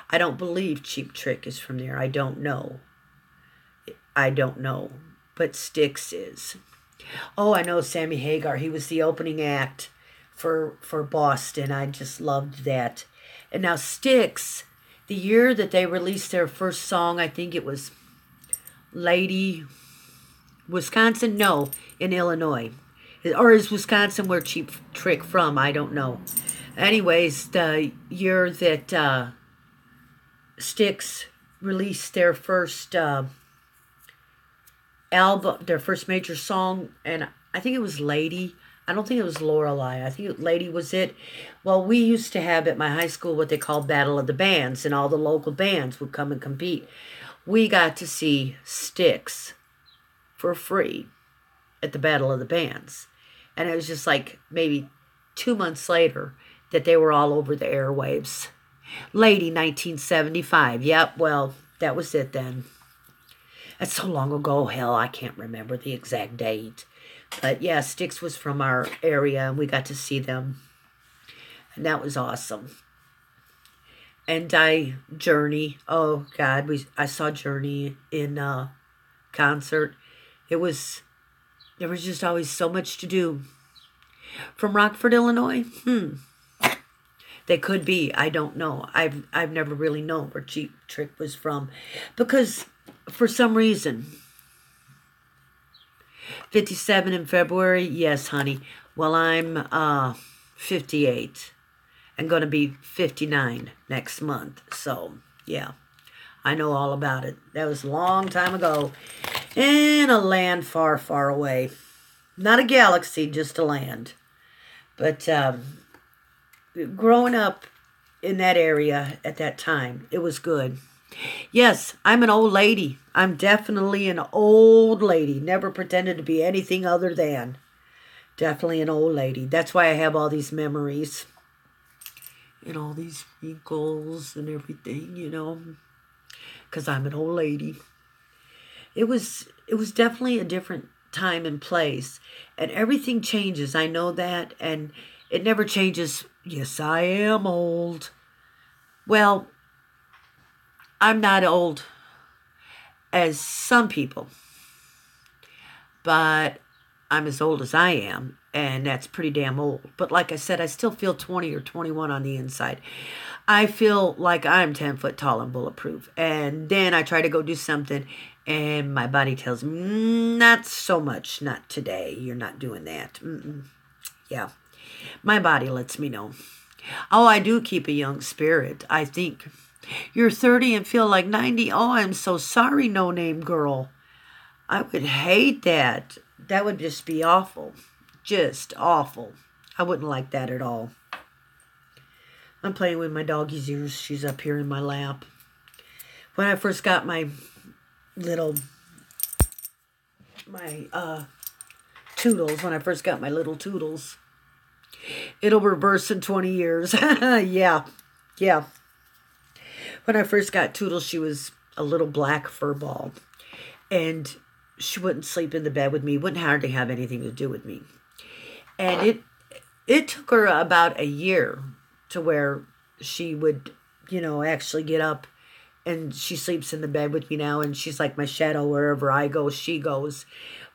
A: I don't believe Cheap Trick is from there. I don't know. But Styx is. Oh, I know Sammy Hagar. He was the opening act for Boston. I just loved that. And now Styx, the year that they released their first song, I think it was Lady Wisconsin? No, in Illinois. Or is Wisconsin where Cheap Trick from? I don't know. Anyways, the year that Styx released their first album, their first major song, and I think it was Lady. I don't think it was Lorelei. I think Lady was it. Well, we used to have at my high school what they called Battle of the Bands, and all the local bands would come and compete. We got to see Styx for free at the Battle of the Bands. And it was just like maybe 2 months later that they were all over the airwaves. Lady 1975. Yep, well, that was it then. That's so long ago, hell, I can't remember the exact date. But yeah, Styx was from our area, and we got to see them. And that was awesome. And Journey. Oh, God, I saw Journey in concert. There was just always so much to do. From Rockford, Illinois? They could be. I don't know. I've never really known where Cheap Trick was from. Because for some reason, 57 in February? Yes, honey. Well, I'm 58 and going to be 59 next month. So, yeah. I know all about it. That was a long time ago in a land far, far away. Not a galaxy, just a land. But growing up in that area at that time, it was good. Yes, I'm an old lady. I'm definitely an old lady. Never pretended to be anything other than. Definitely an old lady. That's why I have all these memories. And all these wrinkles and everything, because I'm an old lady. It was definitely a different time and place, and everything changes. I know that, and it never changes. Yes, I am old. Well, I'm not old as some people, but I'm as old as I am, and that's pretty damn old. But like I said, I still feel 20 or 21 on the inside. I feel like I'm 10 foot tall and bulletproof. And then I try to go do something, and my body tells me, not so much, not today. You're not doing that. Yeah, my body lets me know. Oh, I do keep a young spirit, I think. You're 30 and feel like 90. Oh, I'm so sorry, no-name girl. I would hate that. That would just be awful. Just awful. I wouldn't like that at all. I'm playing with my doggy's ears. She's up here in my lap. When I first got my Toodles, when I first got my little Toodles, it'll reverse in 20 years. Yeah. When I first got Toodles, she was a little black fur ball. And she wouldn't sleep in the bed with me, wouldn't hardly have anything to do with me. And it took her about a year to where she would, actually get up, and she sleeps in the bed with me now, and she's like my shadow. Wherever I go, she goes.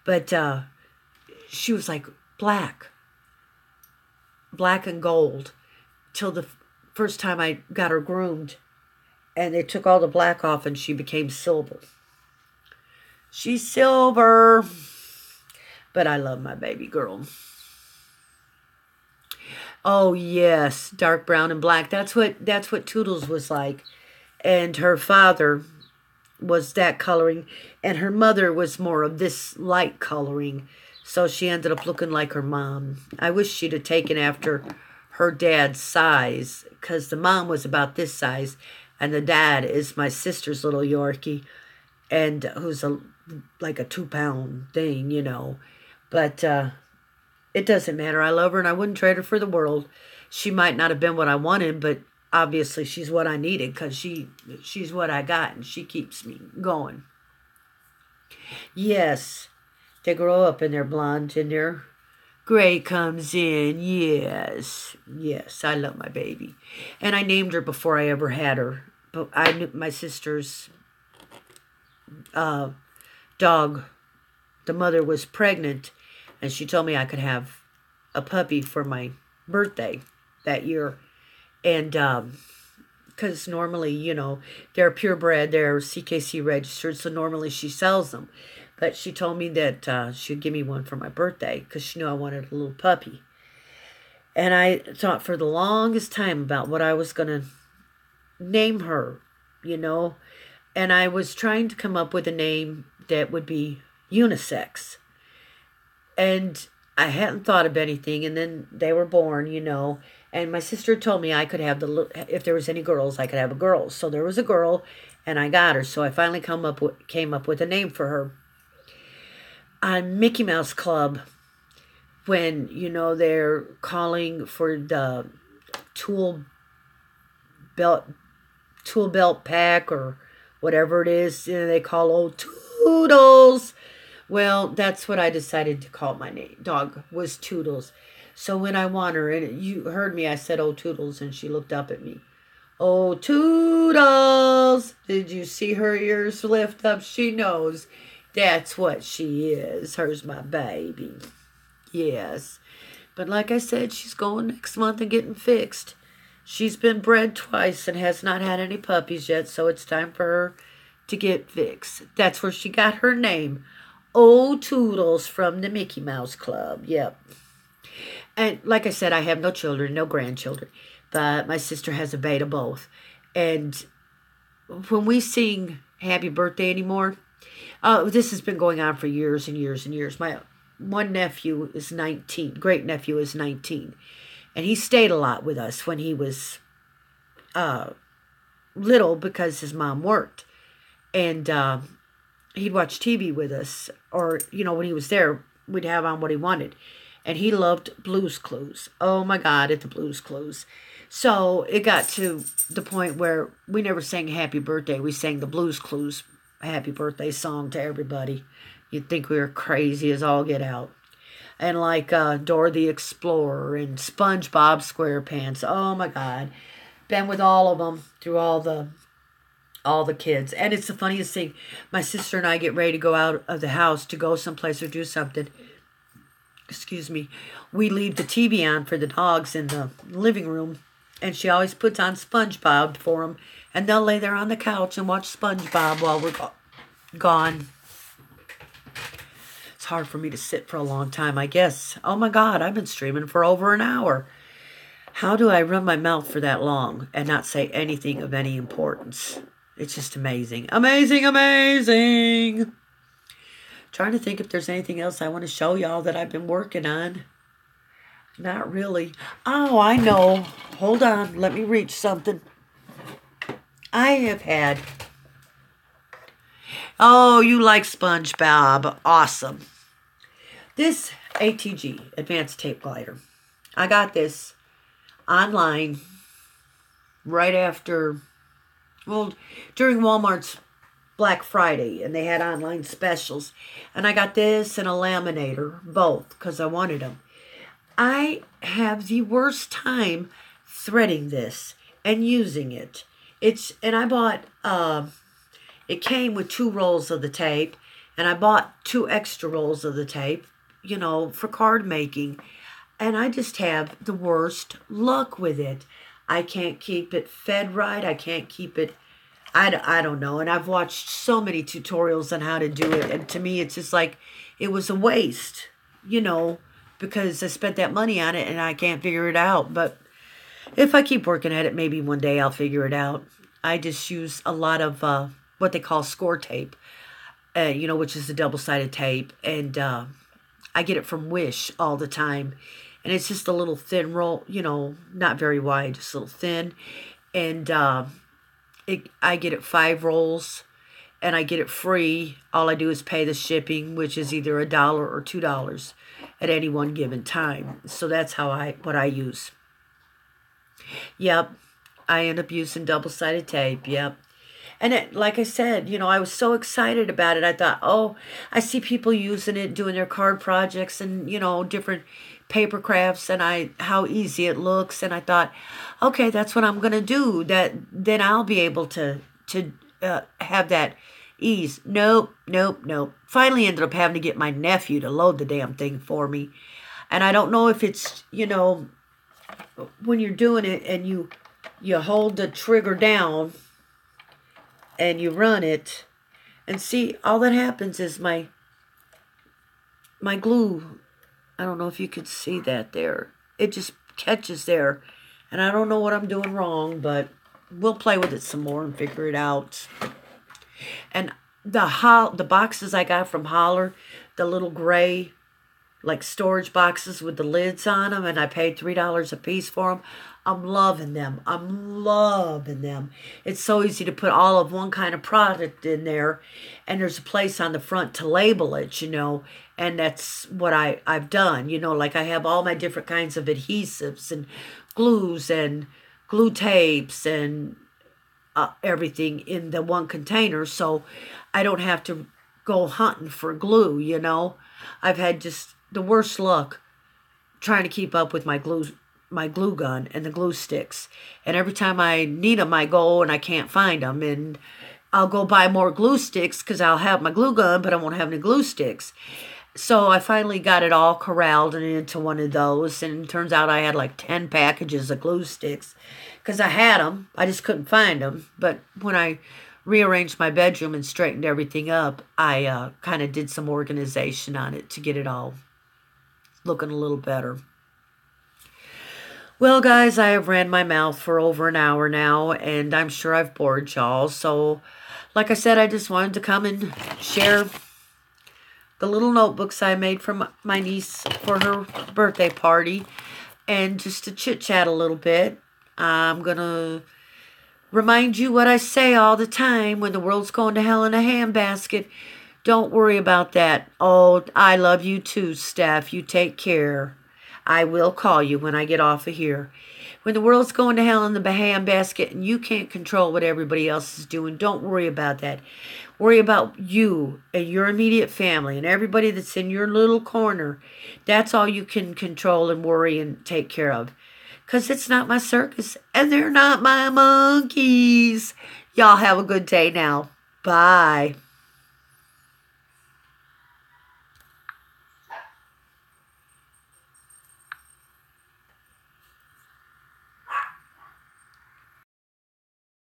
A: But she was like black and gold, till the first time I got her groomed, and they took all the black off, and she became silver. She's silver. But I love my baby girl. Oh, yes. Dark brown and black. That's what Toodles was like. And her father was that coloring. And her mother was more of this light coloring. So she ended up looking like her mom. I wish she'd have taken after her dad's size, because the mom was about this size. And the dad is my sister's little Yorkie. And who's like a 2-pound thing, But it doesn't matter. I love her, and I wouldn't trade her for the world. She might not have been what I wanted, but obviously she's what I needed, because she's what I got, and she keeps me going. Yes, they grow up and they're blonde and their gray comes in. Yes, I love my baby. And I named her before I ever had her. But I knew my sister's dog, the mother was pregnant, and she told me I could have a puppy for my birthday that year. And because normally, they're purebred, they're CKC registered, so normally she sells them. But she told me that she'd give me one for my birthday, because she knew I wanted a little puppy. And I thought for the longest time about what I was going to name her, And I was trying to come up with a name that would be unisex. And I hadn't thought of anything, and then they were born, And my sister told me I could have if there was any girls, I could have a girl. So there was a girl, and I got her. So I finally came up with a name for her. On Mickey Mouse Club, when, they're calling for the tool belt pack or whatever it is, they call old Toodles. Well, that's what I decided to call my dog, was Toodles. So when I want her, and you heard me, I said, "Oh, Toodles," and she looked up at me. "Oh, Toodles!" Did you see her ears lift up? She knows that's what she is. Her's my baby. Yes. But like I said, she's going next month and getting fixed. She's been bred twice and has not had any puppies yet, so it's time for her to get fixed. That's where she got her name. Old Toodles from the Mickey Mouse Club. Yep. And like I said, I have no children, no grandchildren. But my sister has a beta both. And when we sing Happy Birthday anymore, this has been going on for years and years and years. My one nephew is 19, great nephew is 19, and he stayed a lot with us when he was little because his mom worked. And he'd watch TV with us, or, when he was there, we'd have on what he wanted. And he loved Blues Clues. Oh my God, at the Blues Clues. So it got to the point where we never sang Happy Birthday. We sang the Blues Clues Happy Birthday song to everybody. You'd think we were crazy as all get out. And like Dora the Explorer and SpongeBob SquarePants. Oh my God. Been with all of them through all the kids. And it's the funniest thing. My sister and I get ready to go out of the house to go someplace or do something. Excuse me. We leave the TV on for the dogs in the living room. And she always puts on SpongeBob for them. And they'll lay there on the couch and watch SpongeBob while we're gone. It's hard for me to sit for a long time, I guess. Oh my God, I've been streaming for over an hour. How do I run my mouth for that long and not say anything of any importance? It's just amazing. Amazing, amazing. Trying to think if there's anything else I want to show y'all that I've been working on. Not really. Oh, I know. Hold on. Let me reach something. I have had... Oh, you like SpongeBob. Awesome. This ATG, Advanced Tape Glider. I got this online right after... Well, during Walmart's Black Friday, and they had online specials. And I got this and a laminator, both, because I wanted them. I have the worst time threading this and using it. And I bought, it came with 2 rolls of the tape, and I bought 2 extra rolls of the tape, for card making. And I just have the worst luck with it. I can't keep it fed right. I can't keep it, I don't know. And I've watched so many tutorials on how to do it. And to me, it's just like, it was a waste, because I spent that money on it and I can't figure it out. But if I keep working at it, maybe one day I'll figure it out. I just use a lot of what they call score tape, which is the double-sided tape. And I get it from Wish all the time. And it's just a little thin roll, not very wide, just a little thin. And I get it 5 rolls, and I get it free. All I do is pay the shipping, which is either $1 or $2 at any one given time. So that's what I use. Yep, I end up using double-sided tape. Yep. And like I said, I was so excited about it. I thought, oh, I see people using it, doing their card projects and, different paper crafts, and how easy it looks. And I thought, okay, that's what I'm going to do. Then I'll be able to have that ease. Nope. Finally ended up having to get my nephew to load the damn thing for me. And I don't know if it's, when you're doing it and you hold the trigger down and you run it, and see, all that happens is my glue, I don't know if you could see that there. It just catches there. And I don't know what I'm doing wrong, but we'll play with it some more and figure it out. And the boxes I got from Holler, the little gray, like storage boxes with the lids on them, and I paid $3 a piece for them. I'm loving them. It's so easy to put all of one kind of product in there, and there's a place on the front to label it, and that's what I've done. Like I have all my different kinds of adhesives and glues and glue tapes and everything in the one container, so I don't have to go hunting for glue, I've had just the worst luck trying to keep up with my glue gun and the glue sticks. And every time I need them, I go and I can't find them. And I'll go buy more glue sticks because I'll have my glue gun, but I won't have any glue sticks. So I finally got it all corralled and into one of those. And it turns out I had like 10 packages of glue sticks because I had them. I just couldn't find them. But when I rearranged my bedroom and straightened everything up, I kind of did some organization on it to get it all looking a little better. Well, guys, I have ran my mouth for over an hour now, and I'm sure I've bored y'all. So, like I said, I just wanted to come and share the little notebooks I made for my niece for her birthday party, and just to chit-chat a little bit. I'm going to remind you what I say all the time: when the world's going to hell in a handbasket, don't worry about that. Oh, I love you too, Steph. You take care. I will call you when I get off of here. When the world's going to hell in the handbasket and you can't control what everybody else is doing, don't worry about that. Worry about you and your immediate family and everybody that's in your little corner. That's all you can control and worry and take care of. Because it's not my circus and they're not my monkeys. Y'all have a good day now. Bye.